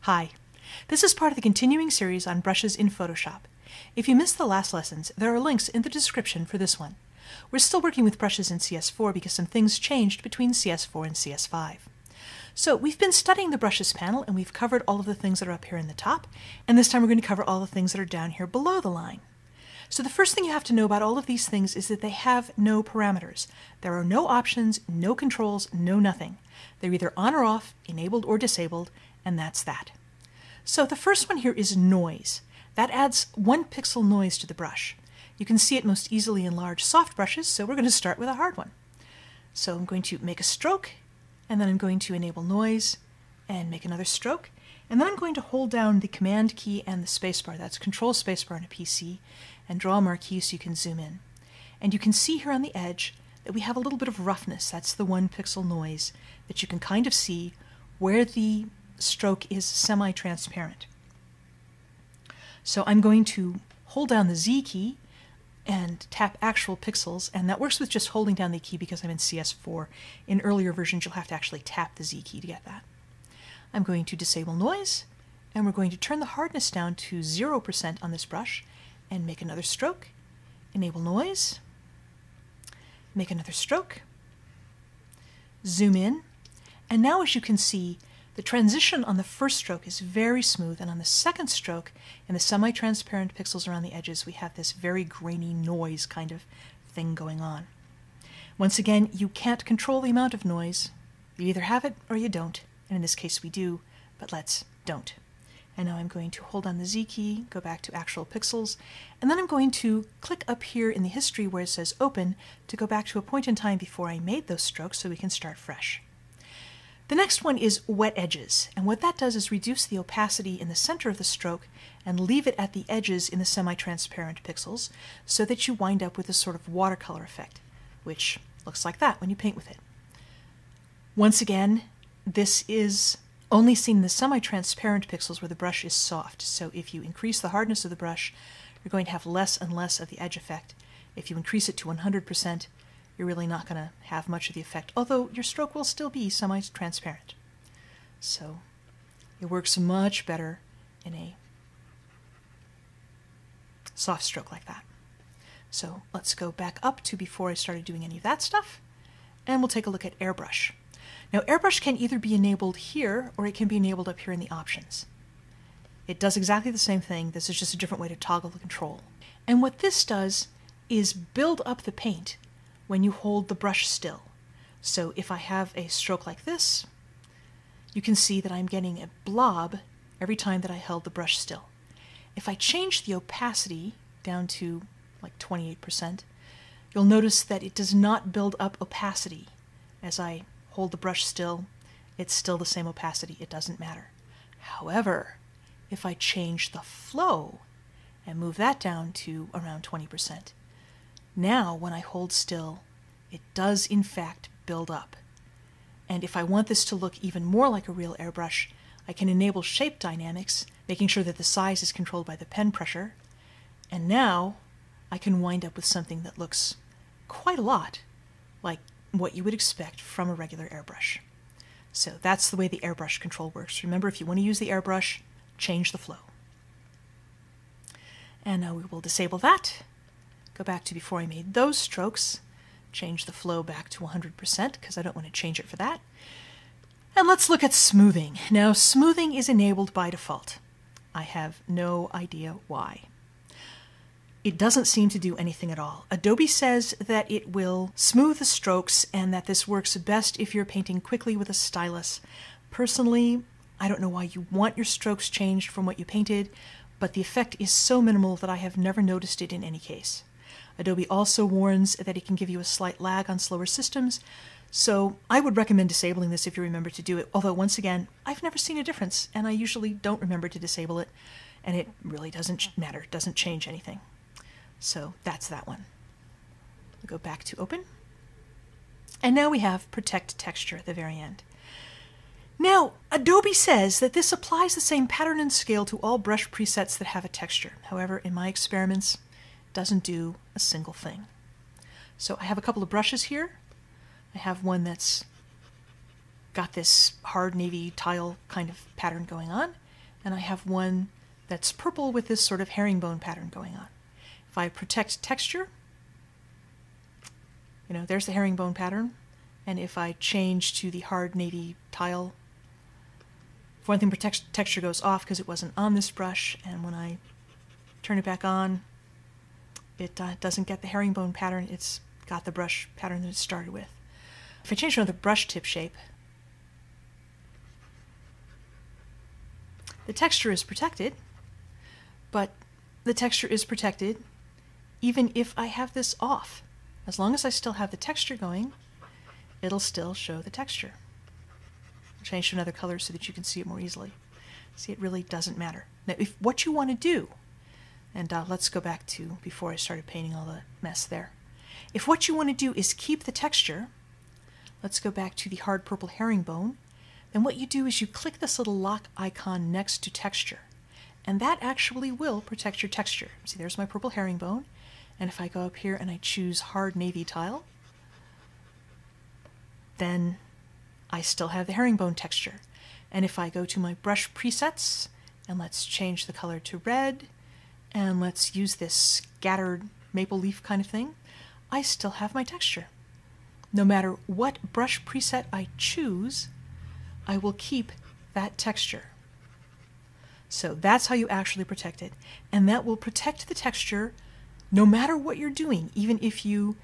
Hi, this is part of the continuing series on brushes in Photoshop. If you missed the last lessons, there are links in the description for this one. We're still working with brushes in CS4 because some things changed between CS4 and CS5. So we've been studying the brushes panel and we've covered all of the things that are up here in the top, and this time we're going to cover all the things that are down here below the line. So the first thing you have to know about all of these things is that they have no parameters. There are no options, no controls, no nothing. They're either on or off, enabled or disabled, and that's that. So the first one here is noise. That adds 1 pixel noise to the brush. You can see it most easily in large soft brushes, so we're going to start with a hard one. So I'm going to make a stroke, and then I'm going to enable noise, and make another stroke, and then I'm going to hold down the Command key and the spacebar, that's Control spacebar on a PC, and draw a marquee so you can zoom in. And you can see here on the edge that we have a little bit of roughness, that's the 1 pixel noise, that you can kind of see where the stroke is semi-transparent. So I'm going to hold down the Z key and tap actual pixels, and that works with just holding down the key because I'm in CS4. In earlier versions you'll have to actually tap the Z key to get that. I'm going to disable noise, and we're going to turn the hardness down to 0% on this brush and make another stroke, enable noise, make another stroke, zoom in, and now as you can see the transition on the first stroke is very smooth, and on the second stroke, in the semi-transparent pixels around the edges, we have this very grainy noise kind of thing going on. Once again, you can't control the amount of noise. You either have it or you don't, and in this case we do, but let's don't. And now I'm going to hold on the Z key, go back to actual pixels, and then I'm going to click up here in the history where it says open to go back to a point in time before I made those strokes so we can start fresh. The next one is wet edges, and what that does is reduce the opacity in the center of the stroke and leave it at the edges in the semi-transparent pixels so that you wind up with a sort of watercolor effect, which looks like that when you paint with it. Once again, this is only seen in the semi-transparent pixels where the brush is soft, so if you increase the hardness of the brush, you're going to have less and less of the edge effect. If you increase it to 100%, you're really not going to have much of the effect, although your stroke will still be semi-transparent. So it works much better in a soft stroke like that. So let's go back up to before I started doing any of that stuff, and we'll take a look at Airbrush. Now Airbrush can either be enabled here or it can be enabled up here in the options. It does exactly the same thing, this is just a different way to toggle the control. And what this does is build up the paint when you hold the brush still. So if I have a stroke like this, you can see that I'm getting a blob every time that I held the brush still. If I change the opacity down to like 28%, you'll notice that it does not build up opacity. As I hold the brush still, it's still the same opacity, it doesn't matter. However, if I change the flow and move that down to around 20%, now, when I hold still, it does in fact build up. And if I want this to look even more like a real airbrush, I can enable shape dynamics, making sure that the size is controlled by the pen pressure. And now, I can wind up with something that looks quite a lot like what you would expect from a regular airbrush. So that's the way the airbrush control works. Remember, if you want to use the airbrush, change the flow. And now we will disable that. Go back to before I made those strokes, change the flow back to 100% because I don't want to change it for that. And let's look at smoothing. Now smoothing is enabled by default. I have no idea why. It doesn't seem to do anything at all. Adobe says that it will smooth the strokes and that this works best if you're painting quickly with a stylus. Personally, I don't know why you want your strokes changed from what you painted, but the effect is so minimal that I have never noticed it in any case. Adobe also warns that it can give you a slight lag on slower systems, so I would recommend disabling this if you remember to do it, although once again, I've never seen a difference, and I usually don't remember to disable it, and it really doesn't matter, it doesn't change anything. So that's that one. We'll go back to open, and now we have protect texture at the very end. Now, Adobe says that this applies the same pattern and scale to all brush presets that have a texture. However, in my experiments, doesn't do a single thing. So I have a couple of brushes here. I have one that's got this hard navy tile kind of pattern going on, and I have one that's purple with this sort of herringbone pattern going on. If I protect texture, there's the herringbone pattern. And if I change to the hard navy tile, for one thing, texture goes off because it wasn't on this brush, and when I turn it back on, it doesn't get the herringbone pattern. It's got the brush pattern that it started with. If I change another brush tip shape, the texture is protected, but the texture is protected even if I have this off. As long as I still have the texture going, it'll still show the texture. I'll change to another color so that you can see it more easily. See, it really doesn't matter. Now, if what you want to do, and let's go back to before I started painting all the mess there. If what you want to do is keep the texture, let's go back to the hard purple herringbone, then what you do is you click this little lock icon next to texture, and that actually will protect your texture. See, there's my purple herringbone, and if I go up here and I choose hard navy tile, then I still have the herringbone texture. And if I go to my brush presets, and let's change the color to red, and let's use this scattered maple leaf kind of thing, I still have my texture. No matter what brush preset I choose, I will keep that texture. So that's how you actually protect it. And that will protect the texture no matter what you're doing, even if you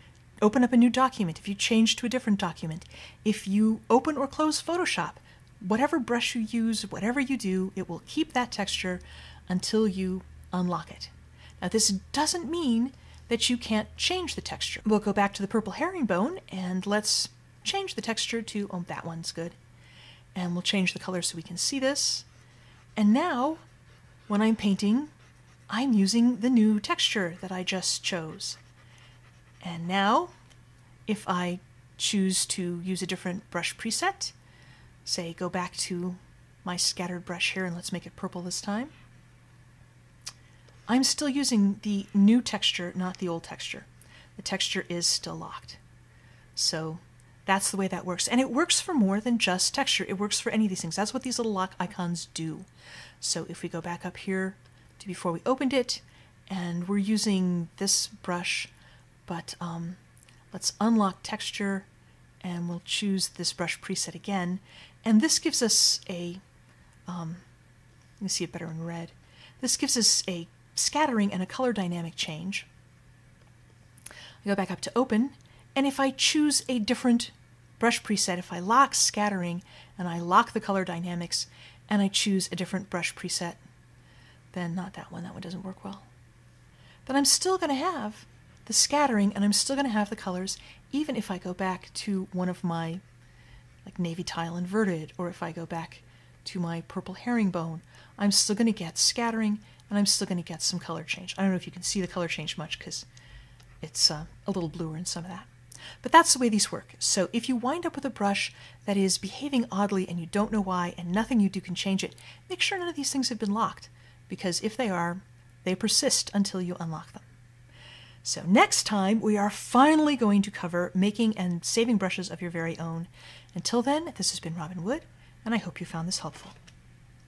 open up a new document, if you change to a different document, if you open or close Photoshop, whatever brush you use, whatever you do, it will keep that texture until you unlock it. Now, this doesn't mean that you can't change the texture. We'll go back to the purple herringbone and let's change the texture to, oh, that one's good. And we'll change the color so we can see this. And now, when I'm painting, I'm using the new texture that I just chose. And now, if I choose to use a different brush preset, say go back to my scattered brush here and let's make it purple this time, I'm still using the new texture, not the old texture. The texture is still locked. So that's the way that works. And it works for more than just texture. It works for any of these things. That's what these little lock icons do. So if we go back up here to before we opened it, and we're using this brush, but let's unlock texture, and we'll choose this brush preset again. And this gives us a, let me see it better in red. This gives us a scattering and a color dynamic change. I go back up to open, and if I choose a different brush preset, if I lock scattering and I lock the color dynamics and I choose a different brush preset, then not that one doesn't work well. Then I'm still going to have the scattering and I'm still going to have the colors, even if I go back to one of my like navy tile inverted, or if I go back to my purple herringbone, I'm still going to get scattering and I'm still going to get some color change. I don't know if you can see the color change much because it's a little bluer in some of that. But that's the way these work. So if you wind up with a brush that is behaving oddly and you don't know why and nothing you do can change it, make sure none of these things have been locked, because if they are, they persist until you unlock them. So next time we are finally going to cover making and saving brushes of your very own. Until then, this has been Robin Wood, and I hope you found this helpful.